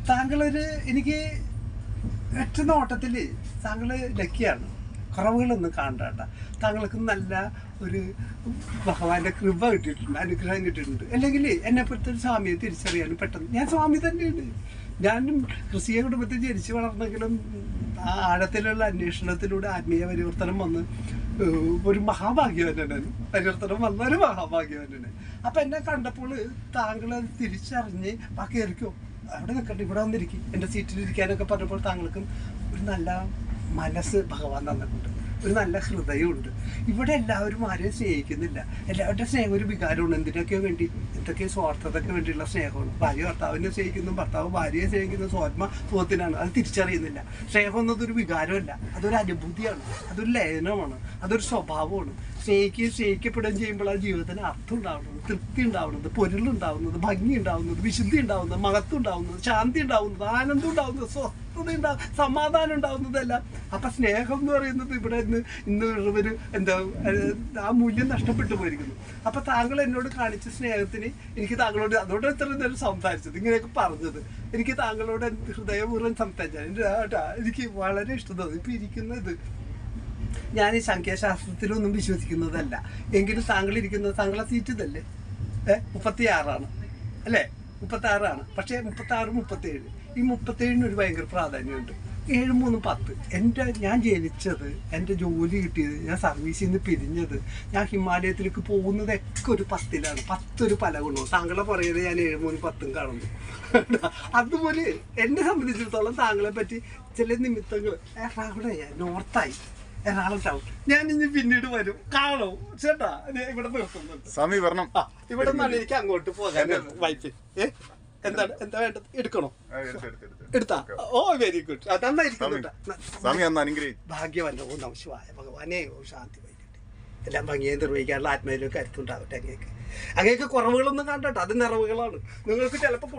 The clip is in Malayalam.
താങ്കളൊരു എനിക്ക് ഒറ്റ നോട്ടത്തിൽ താങ്കൾ ലക്കിയാണ്. കുറവുകളൊന്നും കാണണ്ട. താങ്കൾക്ക് നല്ല ഒരു ഭഗവാന്റെ കൃപ കിട്ടിയിട്ടുണ്ട്, അനുഗ്രഹം കിട്ടിയിട്ടുണ്ട്. അല്ലെങ്കിൽ എന്നെപ്പോലത്തെ ഒരു സ്വാമിയെ തിരിച്ചറിയാനും പെട്ടെന്ന് ഞാൻ സ്വാമി തന്നെയാണ്. ഞാനും ക്രിസ്തീയ കുടുംബത്തിൽ ജനിച്ചു വളർന്നെങ്കിലും ആ ആഴത്തിലുള്ള അന്വേഷണത്തിലൂടെ ആത്മീയ പരിവർത്തനം വന്ന് ഒരു മഹാഭാഗ്യവാനാണ്. പരിവർത്തനം വന്ന ഒരു മഹാഭാഗ്യവാനാണ്. അപ്പം എന്നെ കണ്ടപ്പോൾ താങ്കളത് തിരിച്ചറിഞ്ഞ് ബാക്കി ആയിരിക്കും അവിടെ നിൽക്കട്ടെ, ഇവിടെ വന്നിരിക്കും, എൻ്റെ സീറ്റിലിരിക്കാനൊക്കെ പറഞ്ഞപ്പോൾ താങ്കൾക്കും ഒരു നല്ല മനസ്സ് ഭഗവാൻ തന്നിട്ടുണ്ട്, ഒരു നല്ല ഹൃദയമുണ്ട്. ഇവിടെ എല്ലാവരും ആരെയും സ്നേഹിക്കുന്നില്ല. എല്ലാവരുടെ സ്നേഹം ഒരു വികാരമാണ്. എന്തിനൊക്കെ വേണ്ടി, എന്തൊക്കെ സ്വാർത്ഥതയ്ക്ക് വേണ്ടിയുള്ള സ്നേഹമാണ്. ഭാര്യ ഭർത്താവിനെ സ്നേഹിക്കുന്നു, ഭർത്താവ് ഭാര്യയെ സ്നേഹിക്കുന്നു സുഖത്തിനാണ്. അത് തിരിച്ചറിയുന്നില്ല. സ്നേഹം എന്നതൊരു വികാരമല്ല, അതൊരു അനുഭൂതിയാണ്, അതൊരു ലയനമാണ്, അതൊരു സ്വഭാവമാണ്. സ്നേഹിക്കപ്പെടുകയും ചെയ്യുമ്പോൾ ആ ജീവിതത്തിന് അർത്ഥം ഉണ്ടാവുന്നത്, തൃപ്തി ഉണ്ടാവുന്നത്, പൊരുളുണ്ടാവുന്നത്, ഭംഗി ഉണ്ടാവുന്നത്, വിശുദ്ധി ഉണ്ടാവുന്നത്, മഹത്വം ഉണ്ടാവുന്നത്, ശാന്തി ഉണ്ടാവുന്നത്, ആനന്ദം ഉണ്ടാവുന്നത്, സ്വസ്ഥത ഉണ്ടാവും, സമാധാനം ഉണ്ടാവുന്നതെല്ലാം. അപ്പം സ്നേഹം എന്ന് പറയുന്നത് ഇവിടെ ഇന്ന് ഒരു എന്താ ആ മൂല്യം നഷ്ടപ്പെട്ടു പോയിരിക്കുന്നു. അപ്പം താങ്കൾ എന്നോട് കാണിച്ച സ്നേഹത്തിന് എനിക്ക് താങ്കളോട് അതുകൊണ്ട് എത്ര നേരം സംസാരിച്ചത്, ഇങ്ങനെയൊക്കെ പറഞ്ഞത്, എനിക്ക് താങ്കളോട് ഹൃദയപൂർവ്വം സംസാരിച്ചാൽ എനിക്ക് വളരെ ഇഷ്ടം തോന്നി. ഇപ്പം ഇരിക്കുന്നത് ഞാൻ ഈ സംഖ്യാശാസ്ത്രത്തിലൊന്നും വിശ്വസിക്കുന്നതല്ല. എങ്കിലും താങ്കൾ ഇരിക്കുന്നത് താങ്കളെ സീറ്റ് ഇതല്ലേ 36 അല്ലേ? 36. പക്ഷേ 36, 37 ഈ 37 ഒരു ഭയങ്കര പ്രാധാന്യമുണ്ട്. 7, 3, 10 ഞാൻ ജനിച്ചത്, എൻ്റെ ജോലി കിട്ടിയത്, ഞാൻ സർവീസിൽ നിന്ന് പിരിഞ്ഞത്, ഞാൻ ഹിമാലയത്തിലേക്ക് പോകുന്നതൊക്കെ ഒരു 10-ലാണ്. 10 ഒരു പല ഗുണവും. താങ്കളെ പറയുന്നത് ഞാൻ 7, 3, 10 കാണുന്നു. അതുപോലെ എന്നെ സംബന്ധിച്ചിടത്തോളം താങ്കളെ പറ്റി ചില നിമിത്തങ്ങൾ നോർത്തായി എറണാകുളം ടൗൺ ഞാൻ ഇനി പിന്നീട് വരും, കാണും ചേട്ടാ. ഇവിടെ നിർത്തുന്നുണ്ട് സ്വാമി വരണം. ഇവിടെ നിന്നാണ് എനിക്ക് അങ്ങോട്ട് പോകാൻ വൈഫ്. എന്താ വേണ്ടത്? എടുക്കണോ? എടുത്താ? ഓ വെരി ഗുഡ്. നന്നായിരിക്കും. ഭാഗ്യവല്ലോ. ഓ നമ ശിവായ. ഭഗവാനെ ഓ ശാന്തി വൈകട്ടെ. എല്ലാം ഭംഗിയെ നിർവഹിക്കാനുള്ള ആത്മീയ കരുത്തുണ്ടാവട്ടെ. അങ്ങേക്ക് കുറവുകളൊന്നും കണ്ടോ, അത് നിറവുകളാണ്. നിങ്ങൾക്ക് ചിലപ്പോൾ